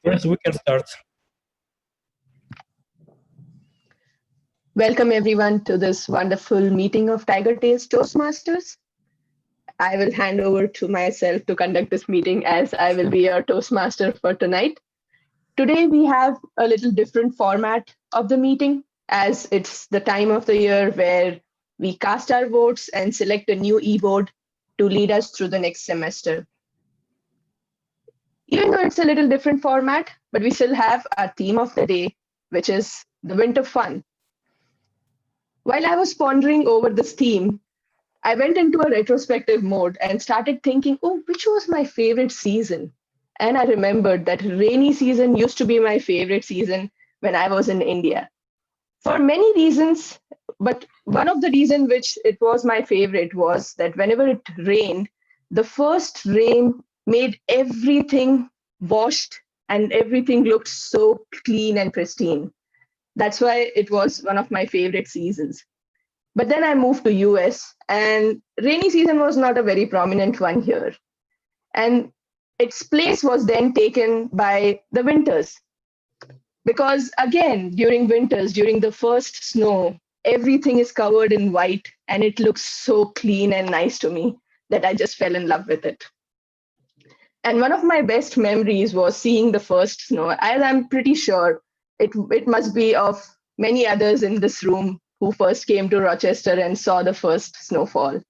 Yes, we can start. Welcome everyone to this wonderful meeting of Tigertales Toastmasters. I will hand over to myself to conduct this meeting as I will be your Toastmaster for tonight. Today we have a little different format of the meeting as it's the time of the year where we cast our votes and select a new e-board to lead us through the next semester. Even though it's a little different format, but we still have our theme of the day, which is the winter fun. While I was pondering over this theme, I went into a retrospective mode and started thinking, oh, which was my favorite season? And I remembered that rainy season used to be my favorite season when I was in India. For many reasons, but one of the reasons which it was my favorite was that whenever it rained, the first rain made everything washed and everything looked so clean and pristine. That's why it was one of my favorite seasons. But then I moved to US and rainy season was not a very prominent one here. And its place was then taken by the winters. Because again, during winters, during the first snow, everything is covered in white and it looks so clean and nice to me that I just fell in love with it. And one of my best memories was seeing the first snow, as I'm pretty sure it must be of many others in this room who first came to Rochester and saw the first snowfall.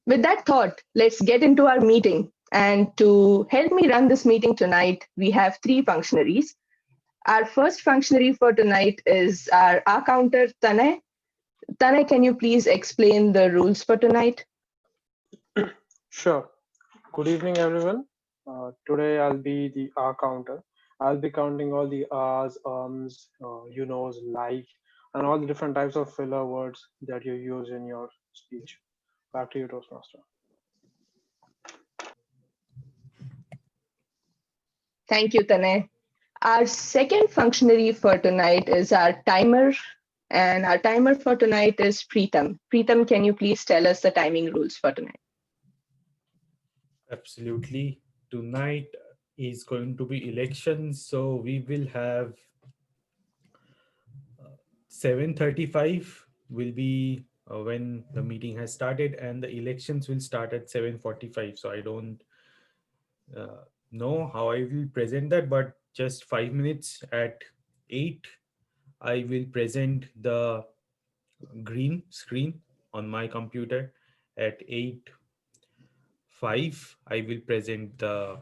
With that thought, let's get into our meeting. And to help me run this meeting tonight, we have three functionaries. Our first functionary for tonight is our counter, Tanay. Tanay, can you please explain the rules for tonight? Sure. Good evening, everyone. Today I'll be the R counter. I'll be counting all the R's, you knows, like, and all the different types of filler words that you use in your speech. Back to you, Toastmaster. Thank you, Tanay. Our second functionary for tonight is our timer, and our timer for tonight is Preetham. Preetham, can you please tell us the timing rules for tonight? Absolutely. Tonight is going to be elections, so we will have 7:35 will be when the meeting has started, and the elections will start at 7:45. So I don't know how I will present that, but just 5 minutes at 8, I will present the green screen on my computer. At 8:05, I will present the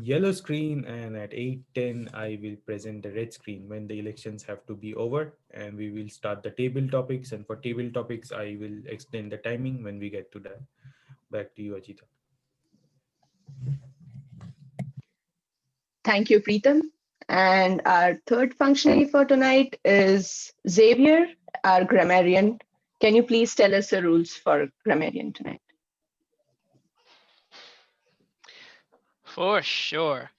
yellow screen, and at 8:10 I will present the red screen when the elections have to be over, and we will start the table topics. And for table topics, I will explain the timing when we get to that. Back to you, Ajita. Thank you, Preetham. And our third functionary for tonight is Xavier, our grammarian. Can you please tell us the rules for grammarian tonight? For sure.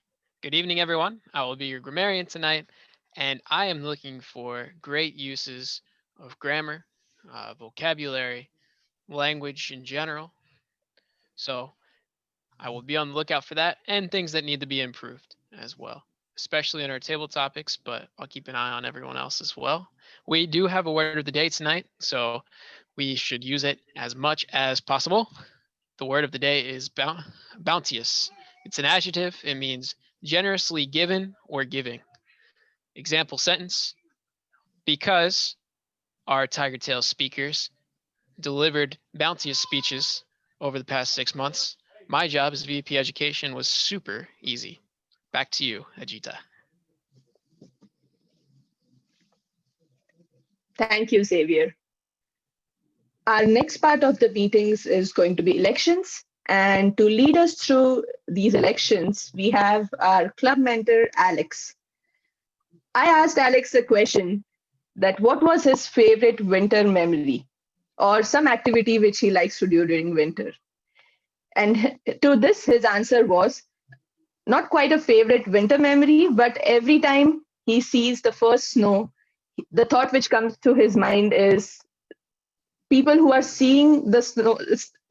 Good evening, everyone. I will be your grammarian tonight, and I am looking for great uses of grammar, vocabulary, language in general. So I will be on the lookout for that and things that need to be improved as well, especially in our table topics, but I'll keep an eye on everyone else as well. We do have a word of the day tonight, so we should use it as much as possible. The word of the day is bounteous. It's an adjective. It means generously given or giving. Example sentence: because our Tigertales speakers delivered bounteous speeches over the past 6 months, my job as VP Education was super easy. Back to you, Ajita. Thank you, Xavier. Our next part of the meetings is going to be elections. And to lead us through these elections, we have our club mentor, Alex. I asked Alex a question that what was his favorite winter memory or some activity which he likes to do during winter. And to this, his answer was not quite a favorite winter memory, but every time he sees the first snow, the thought which comes to his mind is people who are seeing the snow,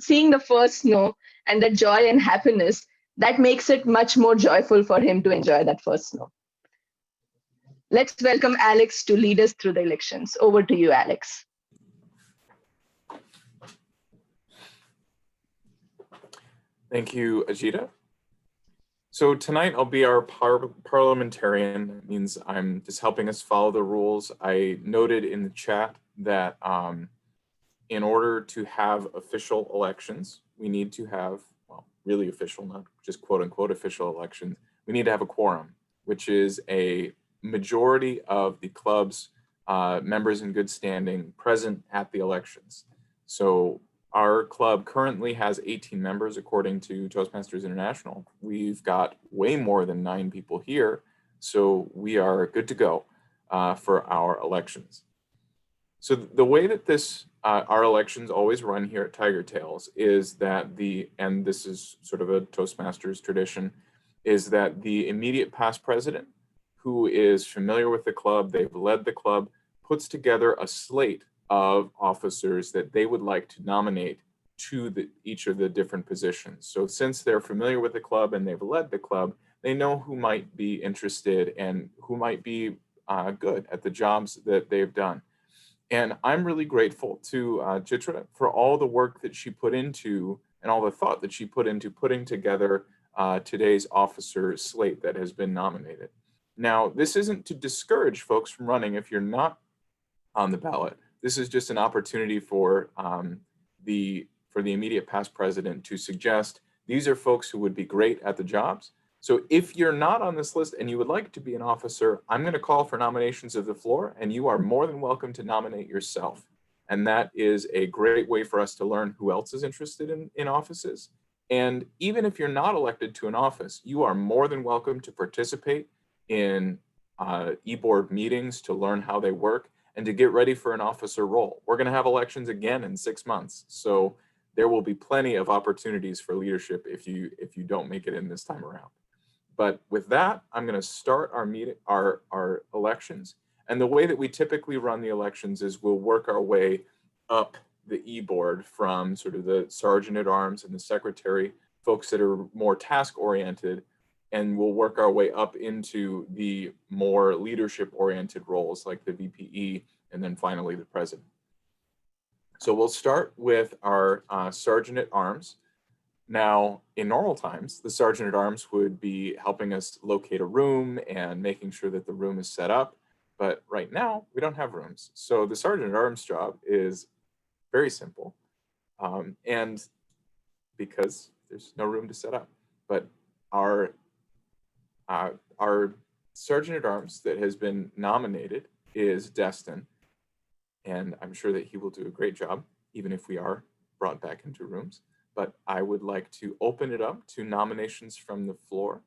seeing the first snow, and the joy and happiness That makes it much more joyful for him to enjoy that first snow. Let's welcome Alex to lead us through the elections. Over to you, Alex. Thank you, Ajita. So tonight I'll be our parliamentarian. That means I'm just helping us follow the rules. I noted in the chat that in order to have official elections, we need to have, well, really official, not just quote unquote official elections, we need to have a quorum, which is a majority of the club's members in good standing present at the elections. So our club currently has 18 members according to Toastmasters International. We've got way more than 9 people here, so we are good to go for our elections. So the way that our elections always run here at Tigertales is that and this is sort of a Toastmasters tradition, is that the immediate past president, who is familiar with the club, they've led the club, puts together a slate of officers that they would like to nominate to each of the different positions. So since they're familiar with the club and they've led the club, they know who might be interested and who might be good at the jobs that they've done. And I'm really grateful to Chitra for all the work that she put into and all the thought that she put into putting together today's officer slate that has been nominated. Now, this isn't to discourage folks from running if you're not on the ballot. This is just an opportunity for the immediate past president to suggest these are folks who would be great at the jobs. So if you're not on this list and you would like to be an officer, I'm going to call for nominations of the floor, and you are more than welcome to nominate yourself. And that is a great way for us to learn who else is interested in offices. And even if you're not elected to an office, you are more than welcome to participate in e-board meetings to learn how they work and to get ready for an officer role. We're going to have elections again in 6 months. So there will be plenty of opportunities for leadership if you don't make it in this time around. But with that, I'm going to start our elections. And the way that we typically run the elections is we'll work our way up the e-board from sort of the sergeant at arms and the secretary, folks that are more task oriented, and we'll work our way up into the more leadership oriented roles like the VPE and then finally the president. So we'll start with our sergeant at arms. Now, in normal times, the sergeant at arms would be helping us locate a room and making sure that the room is set up. But right now, we don't have rooms. So the sergeant at arms job is very simple. And because there's no room to set up. But our sergeant at arms that has been nominated is Destin. And I'm sure that he will do a great job, even if we are brought back into rooms. But I would like to open it up to nominations from the floor.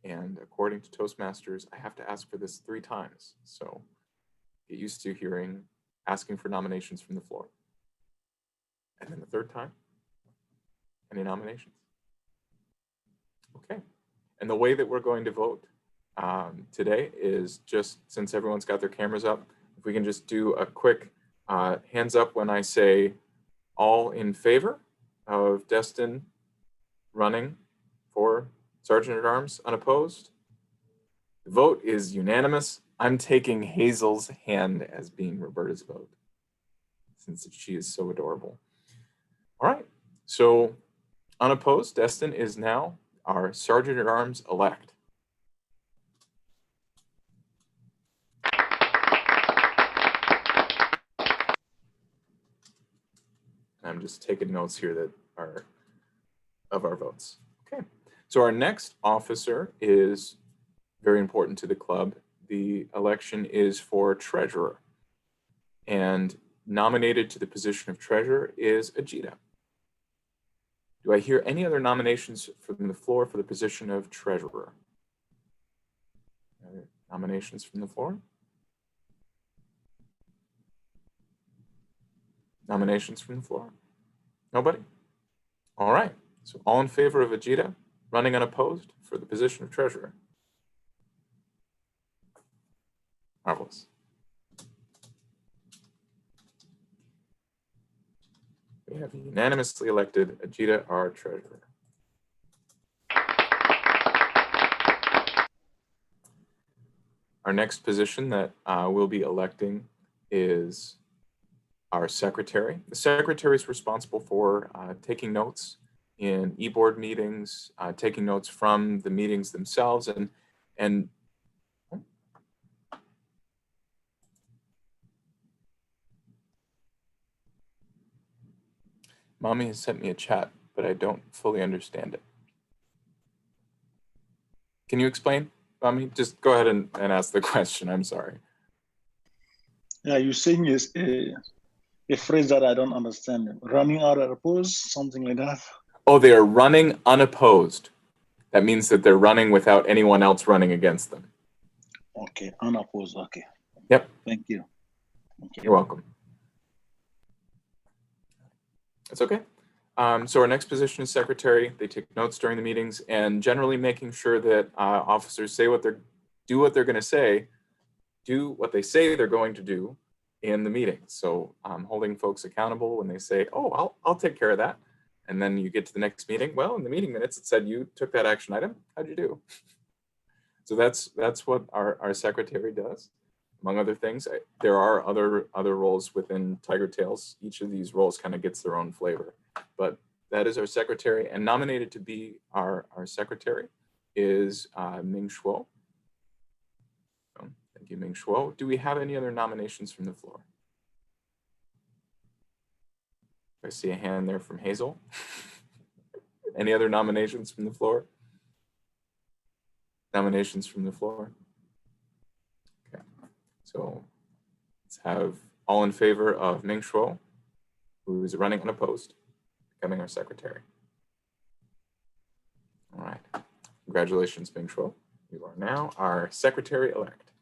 And according to Toastmasters, I have to ask for this 3 times. So get used to asking for nominations from the floor. And then the 3rd time, any nominations? Okay. And the way that we're going to vote today is just, since everyone's got their cameras up, if we can just do a quick hands up when I say all in favor of Destin running for Sergeant at Arms unopposed. The vote is unanimous. I'm taking Hazel's hand as being Roberta's vote, since she is so adorable. All right, so unopposed, Destin is now our Sergeant at Arms elect. I'm just taking notes here that are of our votes. Okay, so our next officer is very important to the club. The election is for treasurer, and nominated to the position of treasurer is Ajita. Do I hear any other nominations from the floor for the position of treasurer? Other nominations from the floor? Nominations from the floor? Nobody? All right. So all in favor of Ajita running unopposed for the position of treasurer? Marvelous. We have unanimously elected Ajita our treasurer. Our next position that we'll be electing is our secretary. The secretary is responsible for taking notes in e-board meetings, taking notes from the meetings themselves, and Mommy has sent me a chat, but I don't fully understand it. Can you explain, Mommy? Just go ahead and ask the question. I'm sorry. Yeah, you're saying is a phrase that I don't understand. Running out of pose, something like that. Oh, they are running unopposed. That means that they're running without anyone else running against them. Okay, unopposed. Okay. Yep. Thank you. Okay. You're welcome. That's okay. So our next position is secretary. They take notes during the meetings and generally making sure that officers do what they're going to say, do what they say they're going to do in the meeting. So holding folks accountable when they say, "Oh, I'll take care of that," and then you get to the next meeting. Well, in the meeting minutes it said you took that action item. How'd you do? So that's what our secretary does. Among other things, there are other roles within Tigertales. Each of these roles kind of gets their own flavor, but that is our secretary. And nominated to be our secretary is Ming Shuo. Thank you, Ming Shuo. Do we have any other nominations from the floor? I see a hand there from Hazel. Any other nominations from the floor? Nominations from the floor? Okay, so let's have all in favor of Ming Shuo, who is running unopposed, becoming our secretary. All right, congratulations, Ming Shuo. You are now our secretary-elect.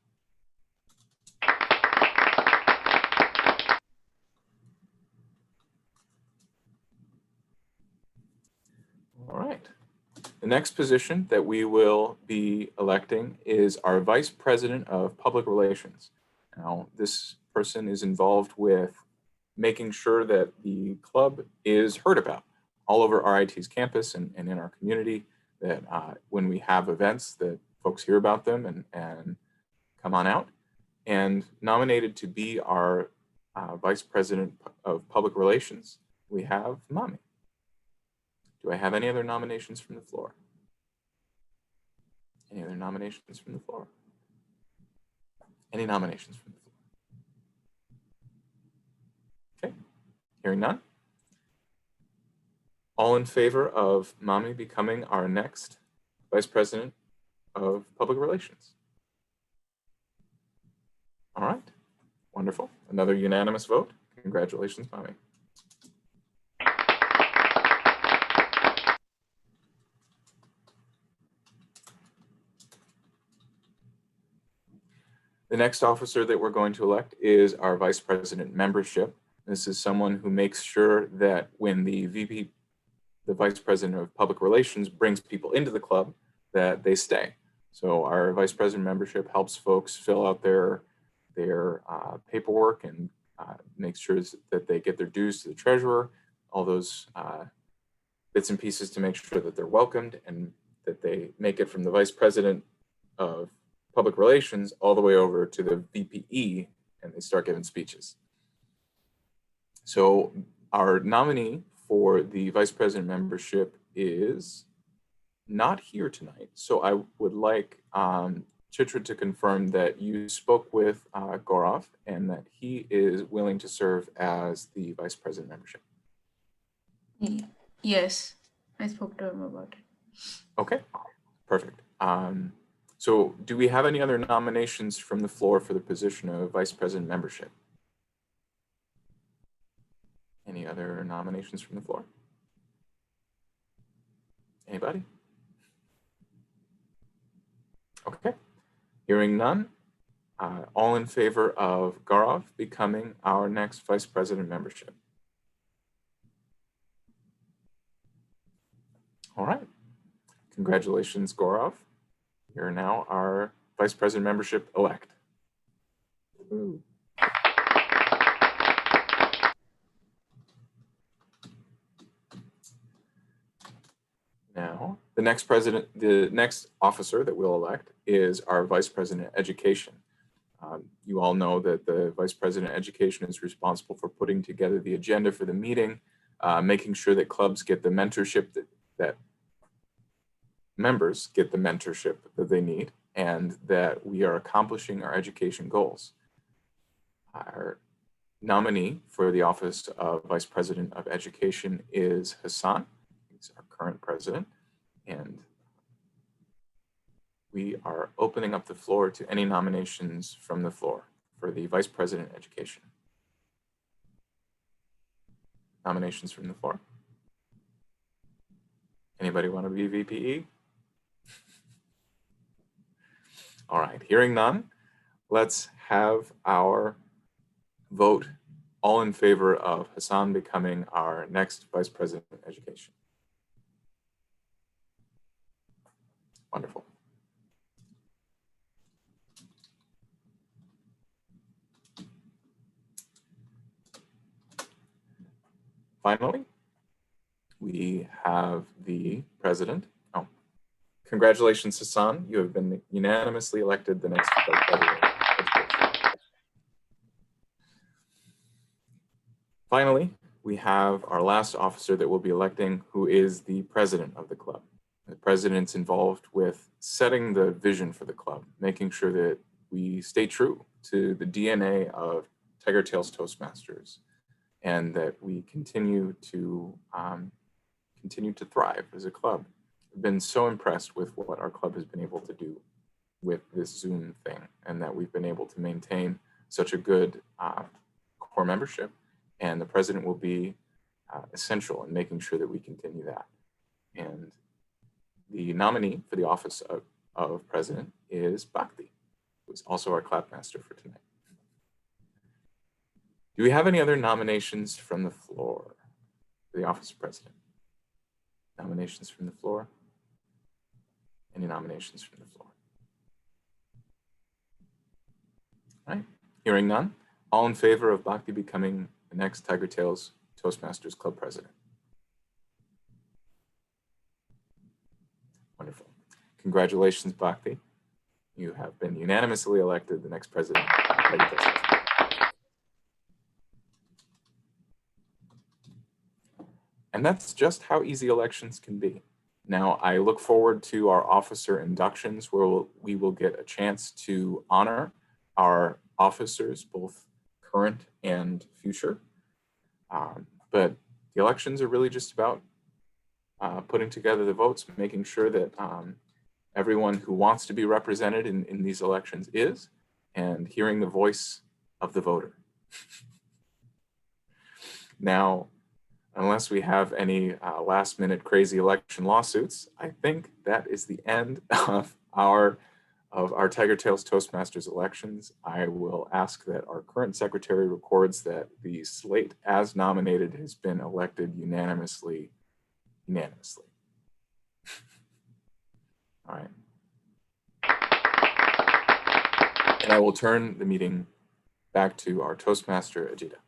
All right. The next position that we will be electing is our Vice President of Public Relations. Now, this person is involved with making sure that the club is heard about all over RIT's campus and in our community, that when we have events that folks hear about them and come on out. And nominated to be our Vice President of Public Relations, we have Mommy. Do I have any other nominations from the floor? Any other nominations from the floor? Any nominations from the floor? Okay, hearing none. All in favor of Mommy becoming our next Vice President of Public Relations? All right, wonderful. Another unanimous vote. Congratulations, Mommy. The next officer that we're going to elect is our Vice President Membership. This is someone who makes sure that when the Vice President of Public Relations, brings people into the club, that they stay. So our Vice President Membership helps folks fill out their paperwork and makes sure that they get their dues to the treasurer, all those bits and pieces to make sure that they're welcomed and that they make it from the Vice President of Public Relations all the way over to the VPE and they start giving speeches. So our nominee for the Vice President Membership is not here tonight. So I would like Chitra to confirm that you spoke with Gaurav and that he is willing to serve as the Vice President Membership. Yes, I spoke to him about it. Okay, perfect. So do we have any other nominations from the floor for the position of Vice President Membership? Any other nominations from the floor? Anybody? Okay, hearing none. All in favor of Gaurav becoming our next Vice President Membership? All right, congratulations, Gaurav. You're now our Vice President Membership elect. Ooh. Now, The next officer that we'll elect is our Vice President Education. You all know that the Vice President Education is responsible for putting together the agenda for the meeting, making sure that clubs get the mentorship that members get the mentorship that they need, and that we are accomplishing our education goals. Our nominee for the office of Vice President of Education is Hassan. He's our current president, and we are opening up the floor to any nominations from the floor for the Vice President of Education. Nominations from the floor. Anybody want to be VPE? All right, hearing none, let's have our vote all in favor of Hassan becoming our next Vice President of Education. Wonderful. Finally, we have the president. Oh, congratulations, Hassan. You have been unanimously elected the next Vice President of Education. Finally, we have our last officer that we'll be electing, who is the president of the club. The president's involved with setting the vision for the club, making sure that we stay true to the DNA of Tigertales Toastmasters, and that we continue to thrive as a club. I've been so impressed with what our club has been able to do with this Zoom thing, and that we've been able to maintain such a good core membership, and the president will be essential in making sure that we continue that. And the nominee for the office of president is Bhakti, who is also our clapmaster for tonight. Do we have any other nominations from the floor for the office of president? Nominations from the floor? Any nominations from the floor? All right, hearing none. All in favor of Bhakti becoming the next Tigertales Toastmasters Club president? Wonderful. Congratulations, Bhakti. You have been unanimously elected the next president of Tigertales. And that's just how easy elections can be. Now, I look forward to our officer inductions, where we will get a chance to honor our officers, both current and future. But the elections are really just about putting together the votes, making sure that everyone who wants to be represented in these elections is, and hearing the voice of the voter. Now, unless we have any last minute crazy election lawsuits, I think that is the end of our Tigertales Toastmasters elections. I will ask that our current secretary records that the slate as nominated has been elected unanimously. All right. And I will turn the meeting back to our Toastmaster, Ajita.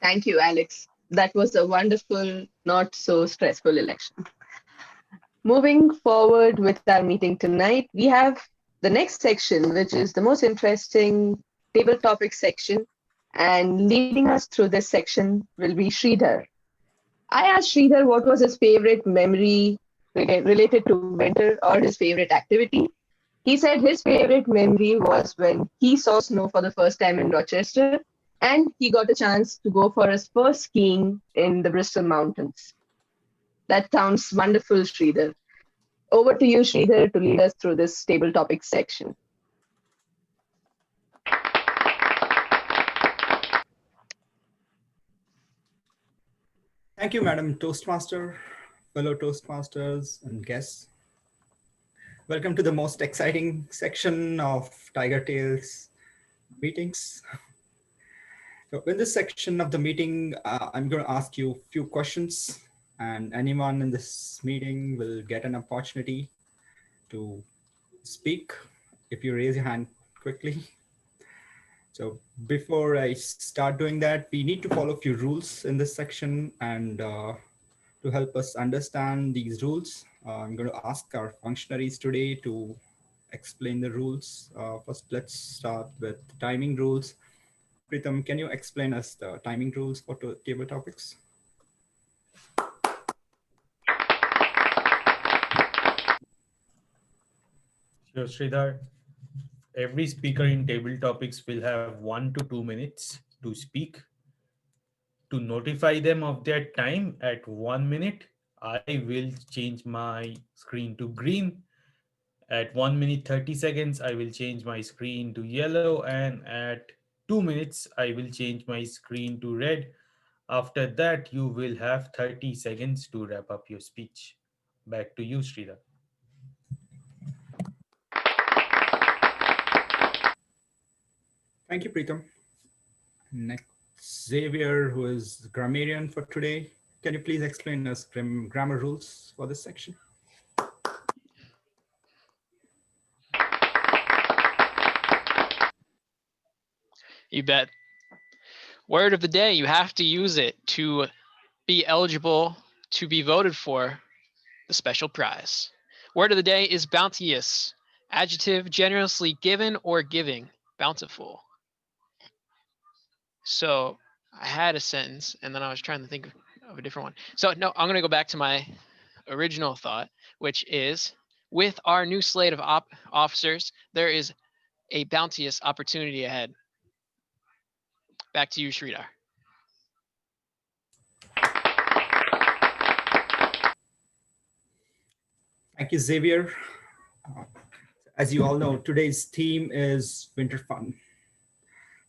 Thank you, Alex. That was a wonderful, not so stressful election. Moving forward with our meeting tonight, we have the next section, which is the most interesting table topic section. And leading us through this section will be Sridhar. I asked Sridhar what was his favorite memory related to winter or his favorite activity. He said his favorite memory was when he saw snow for the first time in Rochester, and he got a chance to go for his first skiing in the Bristol Mountains. That sounds wonderful, Sridhar. Over to you, Sridhar, to lead us through this table topic section. Thank you, Madam Toastmaster, fellow Toastmasters and guests. Welcome to the most exciting section of Tigertales meetings. So in this section of the meeting, I'm going to ask you a few questions, and anyone in this meeting will get an opportunity to speak if you raise your hand quickly. So before I start doing that, we need to follow a few rules in this section. And to help us understand these rules, I'm going to ask our functionaries today to explain the rules. First, let's start with timing rules. Pritham, can you explain us the timing rules for table topics? Sure, Sridhar. Every speaker in table topics will have 1 to 2 minutes to speak. To notify them of their time at 1 minute, I will change my screen to green. At 1 minute 30 seconds, I will change my screen to yellow, and at 2 minutes, I will change my screen to red. After that, you will have 30 seconds to wrap up your speech. Back to you, Sridhar. Thank you, Pritham. Next, Xavier, who is grammarian for today. Can you please explain us grammar rules for this section? You bet. Word of the day, you have to use it to be eligible to be voted for the special prize. Word of the day is bounteous. Adjective, generously given or giving, bountiful. So I had a sentence and then I was trying to think of a different one. So no, I'm going to go back to my original thought, which is with our new slate of officers, there is a bounteous opportunity ahead. Back to you, Sridhar. Thank you, Xavier. As you all know, today's theme is winter fun.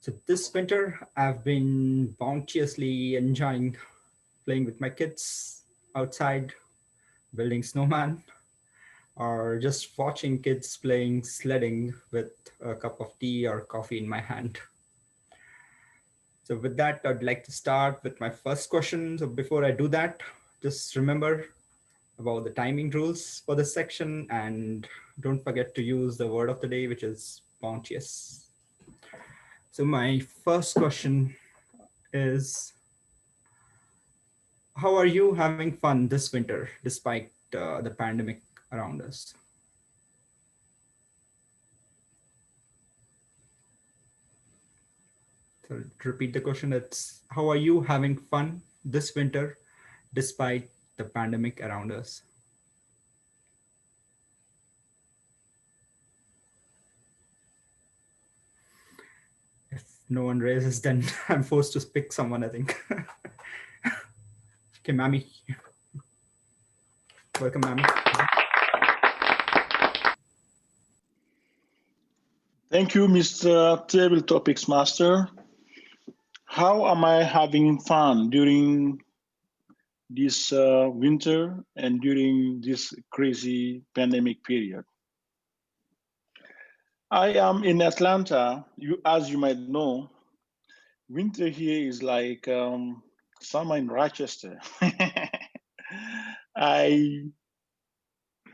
So this winter, I've been bounteously enjoying playing with my kids outside, building snowman, or just watching kids playing sledding with a cup of tea or coffee in my hand. So with that, I'd like to start with my first question. So before I do that, just remember about the timing rules for this section, and don't forget to use the word of the day, which is bounteous. So my first question is, how are you having fun this winter despite the pandemic around us? So to repeat the question, it's how are you having fun this winter despite the pandemic around us? If no one raises, then I'm forced to pick someone, I think. Okay, Mami. Welcome, Mami. Thank you, Mr. Table Topics Master. How am I having fun during this winter and during this crazy pandemic period? I am in Atlanta. As you might know, winter here is like summer in Rochester. I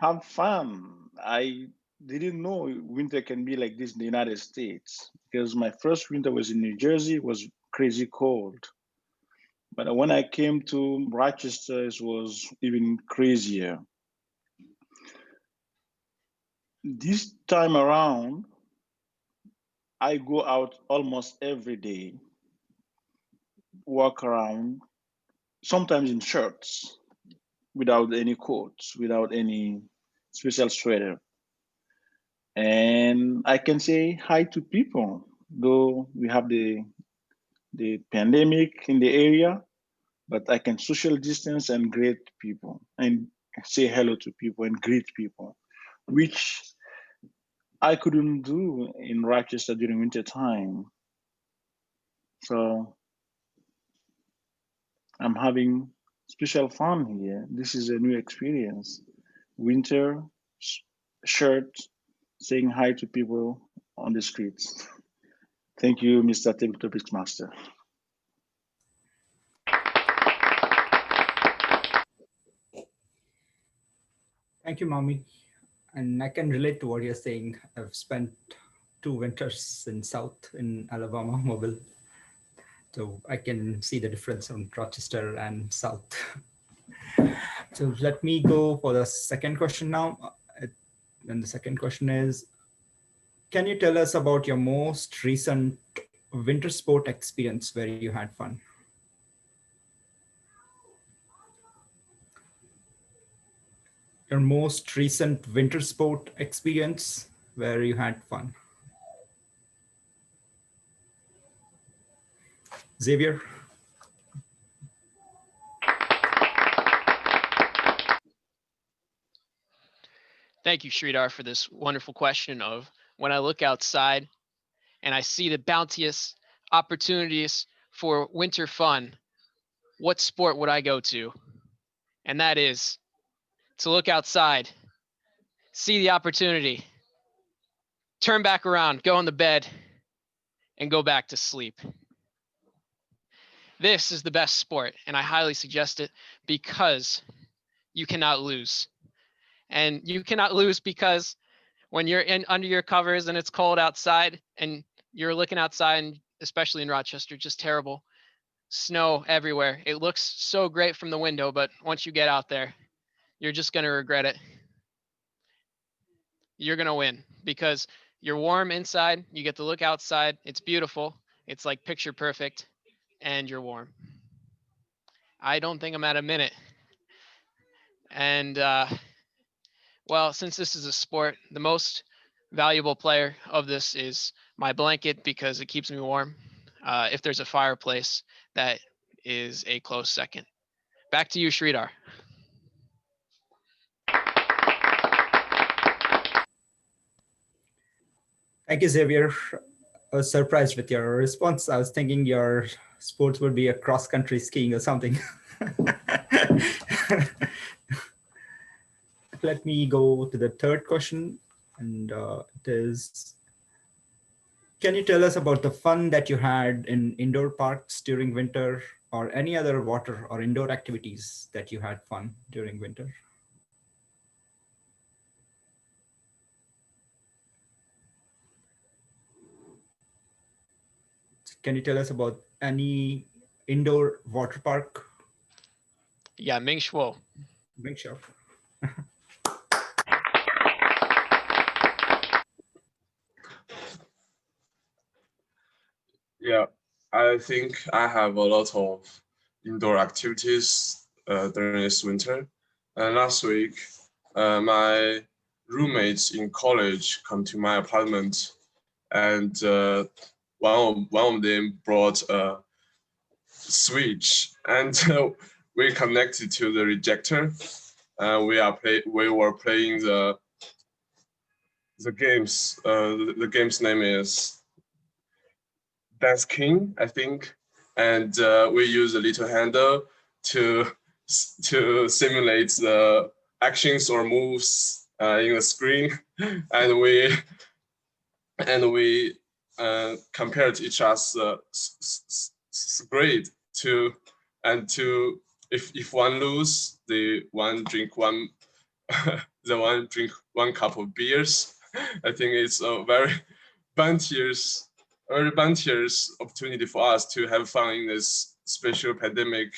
have fun. I didn't know winter can be like this in the United States because my first winter was in New Jersey. It was crazy cold. But when I came to Rochester, it was even crazier. This time around, I go out almost every day, walk around, sometimes in shirts, without any coats, without any special sweater. And I can say hi to people, though we have the pandemic in the area, but I can social distance and greet people and say hello to people and greet people, which I couldn't do in Rochester during winter time. So I'm having special fun here. This is a new experience. Winter, shirt, saying hi to people on the streets. Thank you, Mr. Table Topics Master. Thank you, Mami. And I can relate to what you're saying. I've spent two winters in South in Alabama, Mobile. So I can see the difference on Rochester and South. So let me go for the second question now. And the second question is, can you tell us about your most recent winter sport experience where you had fun? Your most recent winter sport experience where you had fun. Xavier? Thank you, Sridhar, for this wonderful question of when I look outside and I see the bounteous opportunities for winter fun, what sport would I go to? And that is to look outside, see the opportunity, turn back around, go on the bed, and go back to sleep. This is the best sport, and I highly suggest it because you cannot lose. And you cannot lose because when you're in under your covers and it's cold outside and you're looking outside, and especially in Rochester, just terrible snow everywhere. It looks so great from the window, but once you get out there, you're just going to regret it. You're going to win because you're warm inside. You get to look outside. It's beautiful. It's like picture perfect, and you're warm. I don't think I'm at a minute. And well, since this is a sport, the most valuable player of this is my blanket because it keeps me warm. If there's a fireplace, that is a close second. Back to you, Sridhar. Thank you, Xavier. I was surprised with your response. I was thinking your sports would be a cross-country skiing or something. Let me go to the third question, and it is, can you tell us about the fun that you had in indoor parks during winter, or any other water or indoor activities that you had fun during winter? Can you tell us about any indoor water park? Yeah, Ming Shuo. Ming Sure. Yeah, I think I have a lot of indoor activities during this winter. And last week, my roommates in college come to my apartment, and one of them brought a switch, and we connected to the rejector. We were playing the games. The game's name is Dance King, I think, and we use a little handle to simulate the actions or moves in the screen, and we compared each other's grade to if one lose, the one drink one the one drink one cup of beers. I think it's a very bounteous opportunity for us to have fun in this special pandemic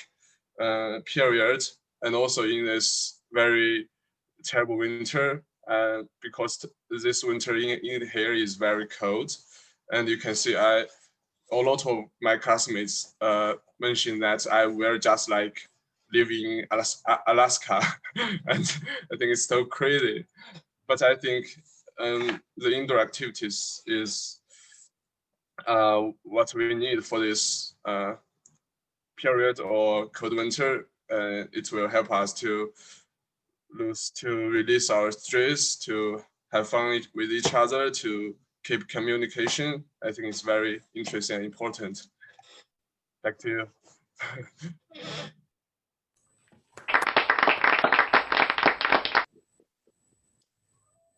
period, and also in this very terrible winter, because this winter in here is very cold, and you can see a lot of my classmates mentioned that I were just like living in Alaska, and I think it's so crazy. But I think the indoor activities is what we need for this period or cold winter. It will help us to release our stress, to have fun with each other, to keep communication. I think it's very interesting and important. Back to you.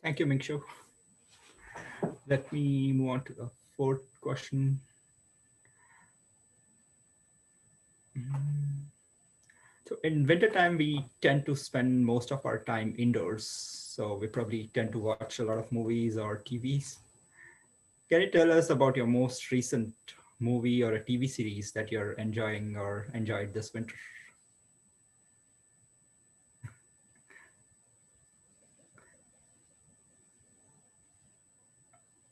Thank you, Mingshu. Let me move on to the fourth question. So in wintertime, we tend to spend most of our time indoors. So we probably tend to watch a lot of movies or TVs. Can you tell us about your most recent movie or a TV series that you're enjoying or enjoyed this winter?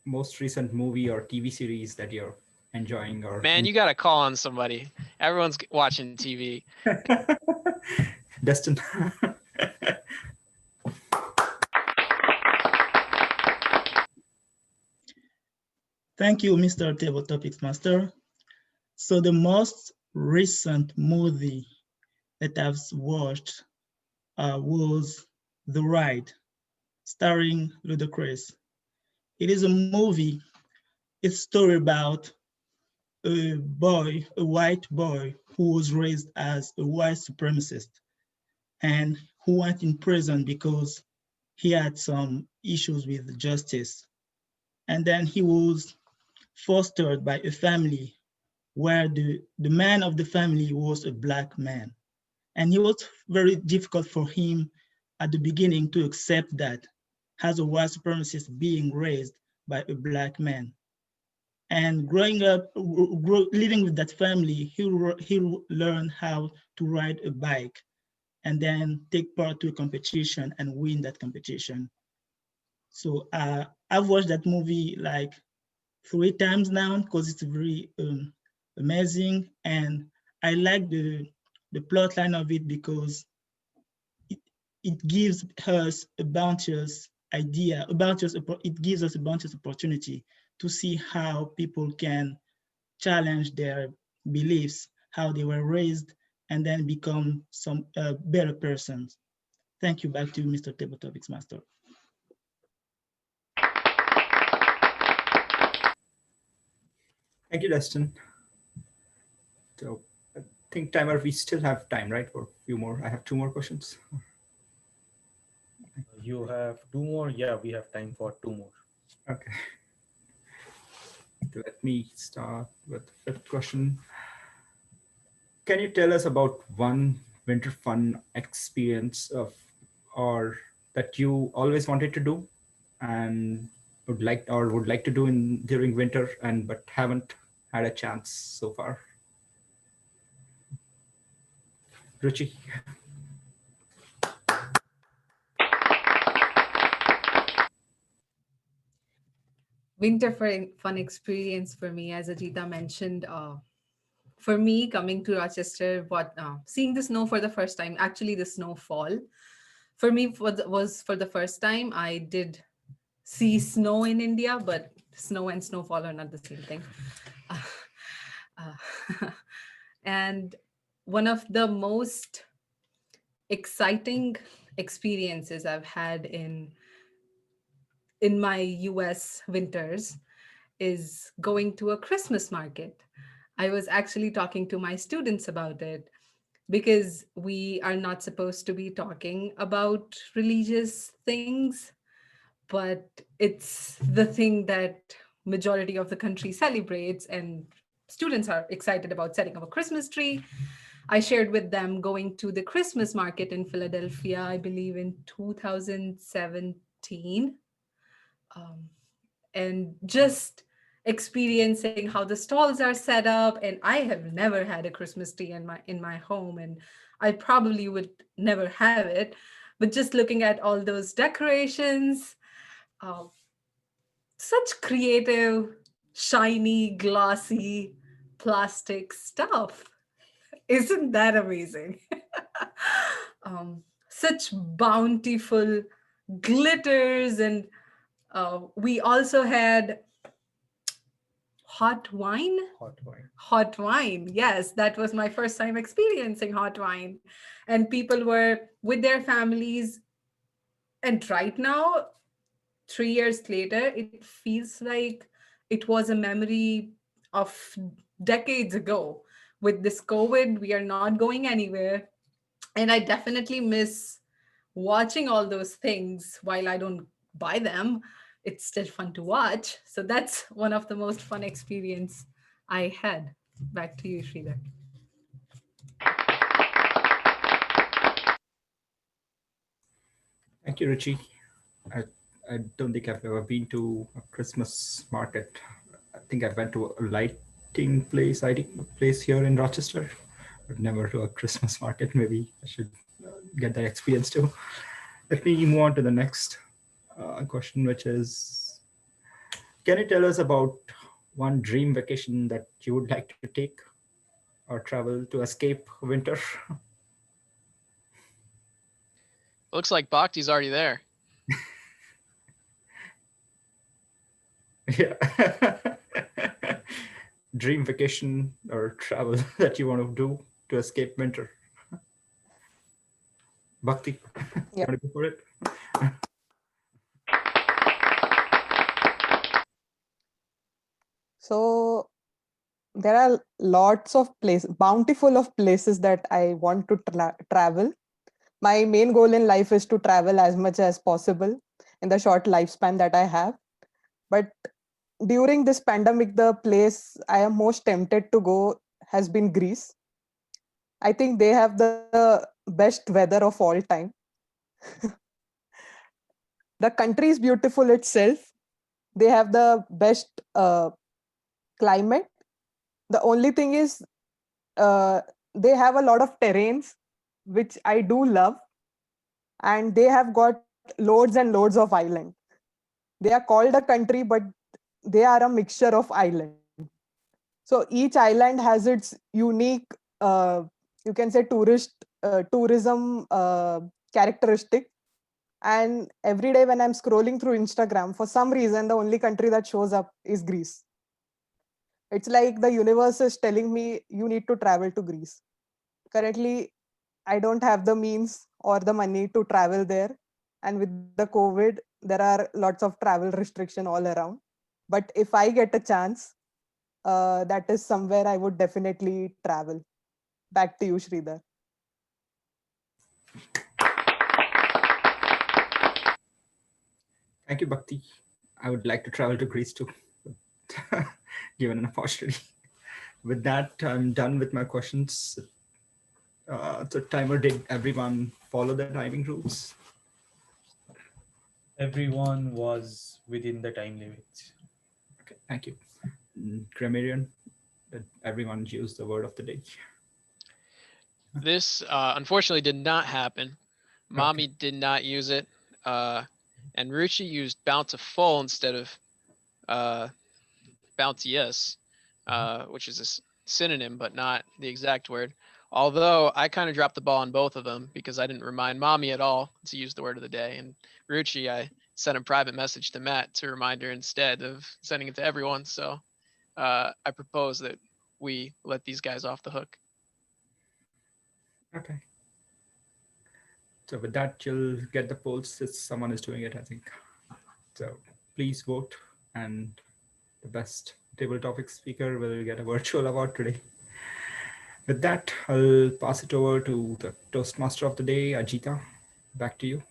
Most recent movie or TV series that you're enjoying or Man, you got to call on somebody. Everyone's watching TV. Destin. Thank you, Mr. Table Topics Master. So the most recent movie that I've watched was The Ride, starring Ludacris. It is a movie. It's a story about a boy, a white boy who was raised as a white supremacist and who went in prison because he had some issues with justice. And then he was fostered by a family where the man of the family was a Black man. And it was very difficult for him at the beginning to accept that as a white supremacist being raised by a Black man. And growing up, living with that family, he learned how to ride a bike and then take part to a competition and win that competition. So I've watched that movie like 3 times now because it's very amazing, and I like the plot line of it because it gives us a bounteous idea, it gives us a bounteous opportunity to see how people can challenge their beliefs, how they were raised, and then become some better persons. Thank you. Back to you, Mr. Table Topics Master. Thank you, Dustin. So I think, Timer, we still have time, right, for a few more. I have 2 more questions. You have 2 more? Yeah, we have time for 2 more. Okay. Let me start with the 5th question. Can you tell us about one winter fun experience or that you always wanted to do and would like to do during winter but haven't had a chance so far? Ruchi. Winter fun experience for me, as Ajita mentioned. For me, coming to Rochester, seeing the snow for the first time, actually the snowfall, for me was for the first time. I did see snow in India, but snow and snowfall are not the same thing. And one of the most exciting experiences I've had in my US winters is going to a Christmas market. I was actually talking to my students about it because we are not supposed to be talking about religious things, but it's the thing that majority of the country celebrates, and students are excited about setting up a Christmas tree. I shared with them going to the Christmas market in Philadelphia, I believe in 2017, and just experiencing how the stalls are set up. And I have never had a Christmas tree in my home, and I probably would never have it. But just looking at all those decorations, uh, such creative, shiny, glossy plastic stuff. Isn't that amazing? Such bountiful glitters, and we also had hot wine. Hot wine. Yes, that was my first time experiencing hot wine. And people were with their families. And right now, 3 years later, it feels like it was a memory of decades ago. With this COVID, we are not going anywhere. And I definitely miss watching all those things. While I don't buy them, it's still fun to watch. So that's one of the most fun experience I had. Back to you, Sridhar. Thank you, Ruchi. I don't think I've ever been to a Christmas market. I think I've went to a lighting place here in Rochester, but never to a Christmas market. Maybe I should get that experience too. Let me move on to the next question, which is, can you tell us about one dream vacation that you would like to take or travel to escape winter? Looks like Bhakti's already there. Yeah. Dream vacation or travel that you want to do to escape winter. Bhakti, you Yep. want to go for it? So there are lots of places, bountiful of places that I want to travel. My main goal in life is to travel as much as possible in the short lifespan that I have. But during this pandemic, the place I am most tempted to go has been Greece. I think they have the best weather of all time. The country is beautiful itself. They have the best climate. The only thing is, uh, they have a lot of terrains, which I do love, and they have got loads and loads of islands. They are called a country, but they are a mixture of islands. So each island has its unique, you can say, tourism characteristic. And every day when I'm scrolling through Instagram, for some reason, the only country that shows up is Greece. It's like the universe is telling me you need to travel to Greece. Currently, I don't have the means or the money to travel there. And with the COVID, there are lots of travel restriction all around. But if I get a chance, that is somewhere I would definitely travel. Back to you, Sridhar. Thank you, Bhakti. I would like to travel to Greece too, given an opportunity. With that, I'm done with my questions. So timer, did everyone follow the timing rules? Everyone was within the time limits. Okay, thank you. Grammarian, did everyone use the word of the day? This unfortunately did not happen. Mommy did not use it. And Ruchi used bountiful instead of bounteous, which is a synonym, but not the exact word. Although I kind of dropped the ball on both of them because I didn't remind Mommy at all to use the word of the day. And Ruchi, I sent a private message to Matt to remind her instead of sending it to everyone. So I propose that we let these guys off the hook. Okay. So with that, you'll get the polls if someone is doing it, I think. So please vote, and the best table topic speaker will get a virtual award today. With that, I'll pass it over to the Toastmaster of the day, Ajita. Back to you.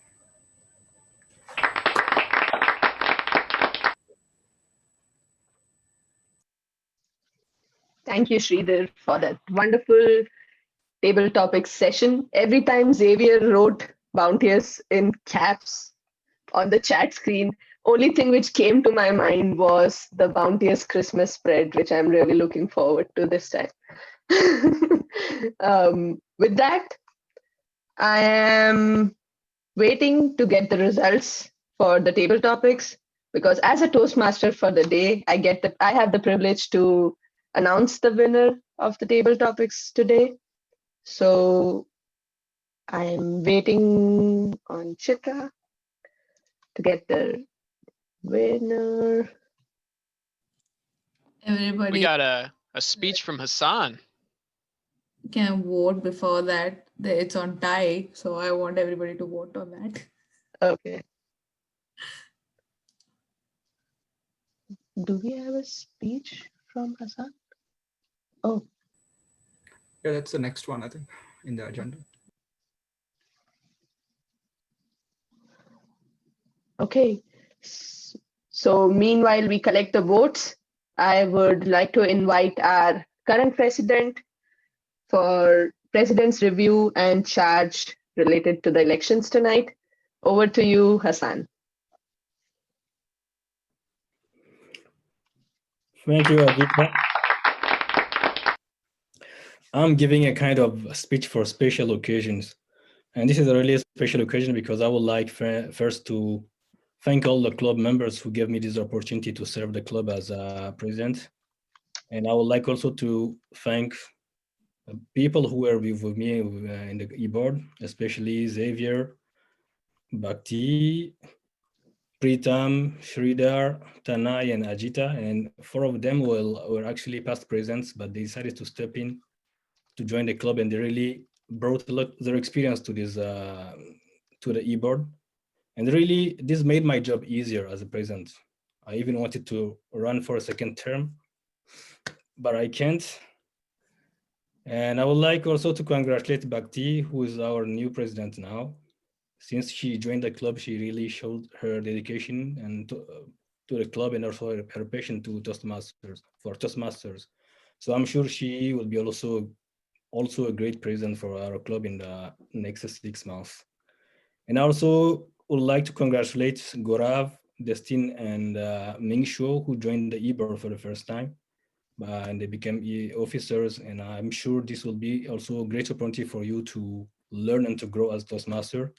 Thank you, Sridhar, for that wonderful table topics session. Every time Xavier wrote Bounteous in caps on the chat screen, only thing which came to my mind was the Bounteous Christmas spread, which I'm really looking forward to this time. With that, I am waiting to get the results for the table topics, because as a Toastmaster for the day, I have the privilege to announce the winner of the table topics today. So I'm waiting on Chitra to get the winner. We Everybody got a speech from Hassan. can vote before that. It's on tie, so I want everybody to vote on that. Okay. Do we have a speech from Hassan? Oh, Yeah, that's the next one, I think, in the agenda. okay. So meanwhile, we collect the votes. I would like to invite our current president for president's review and charge related to the elections tonight. Over to you, Hassan. Thank you, Ajita. I'm giving a kind of speech for special occasions. And this is a really special occasion because I would like first to thank all the club members who gave me this opportunity to serve the club as a president. And I would like also to thank people who were with me in the e-board, especially Xavier, Bhakti, Pritam, Sridhar, Tanai, and Ajita. And four of them were actually past presidents, but they decided to step in to join the club, and they really brought a lot their experience to this to the e-board. And really, this made my job easier as a president. I even wanted to run for a second term, but I can't. And I would like also to congratulate Bhakti, who is our new president now. Since she joined the club, she really showed her dedication and to the club, and also her passion to Toastmasters. So I'm sure she will be also a great president for our club in the next 6 months. And I also would like to congratulate Gorav, Destin, and Ming Shuo, who joined the e-board for the first time. And they became officers, and I'm sure this will be also a great opportunity for you to learn and to grow as Toastmaster.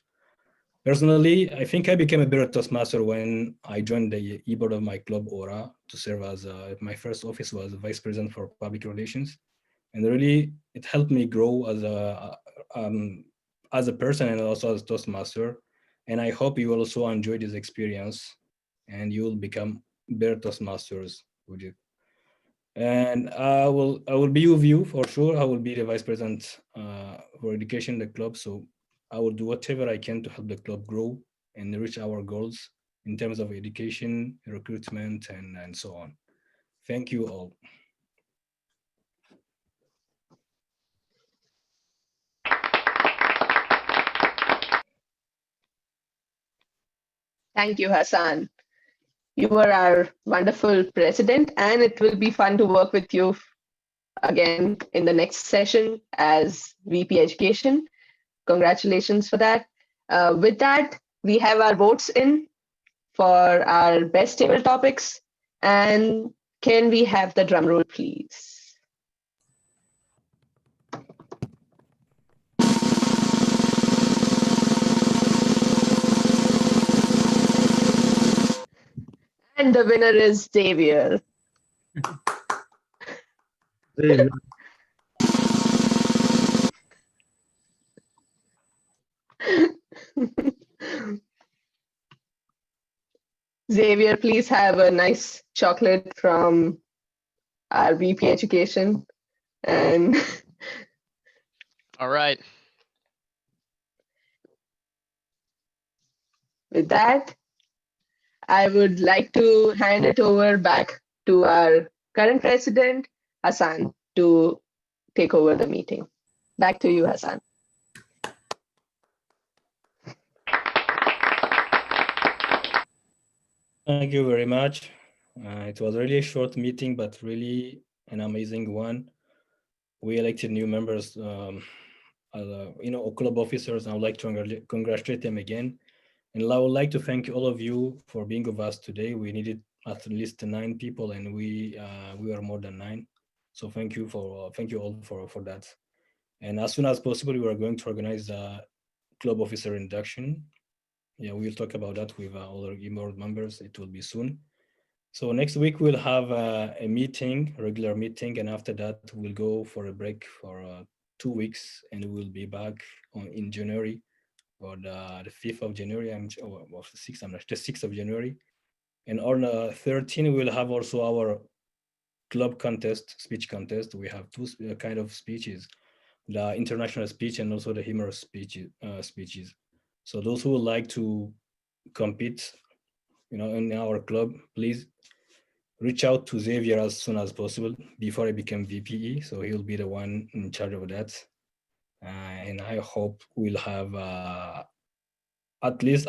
Personally, I think I became a better Toastmaster when I joined the e-board of my club, Aura, to serve as my first office was Vice President for Public Relations. And really, it helped me grow as a person and also as Toastmaster. And I hope you will also enjoy this experience and you will become better Toastmasters with it. And I will be with you for sure. I will be the vice president for education in the club. So I will do whatever I can to help the club grow and reach our goals in terms of education, recruitment, and so on. Thank you all. Thank you, Hassan. You were our wonderful president, and it will be fun to work with you again in the next session as VP Education. Congratulations for that. With that, we have our votes in for our best table topics. And can we have the drum roll, please? And the winner is Xavier. Xavier, please have a nice chocolate from our VP Education. And All right. with that, I would like to hand it over back to our current president, Hassan, to take over the meeting. Back to you, Hassan. Thank you very much. It was really a short meeting, but really an amazing one. We elected new members, club officers. I would like to congratulate them again. And I would like to thank all of you for being with us today. We needed at least 9 people, and we are more than 9. So thank you all for that. And as soon as possible, we are going to organize the club officer induction. Yeah, we'll talk about that with all our board members. It will be soon. So next week we'll have a regular meeting, and after that we'll go for a break for 2 weeks, and we'll be back in January, or the 5th of January. The 6th of January, and on the 13th we'll have also our club speech contest. We have 2 kind of speeches: the international speech and also the humorous speeches. So those who would like to compete, in our club, please reach out to Xavier as soon as possible before I become VPE. So he'll be the one in charge of that. And I hope we'll have at least,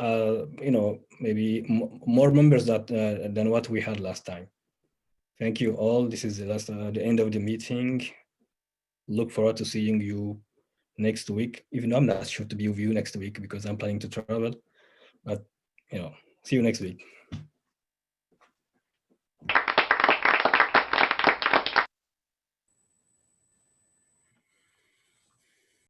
maybe more members than what we had last time. Thank you all. This is the end of the meeting. Look forward to seeing you next week, even though I'm not sure to be with you next week because I'm planning to travel. But, see you next week.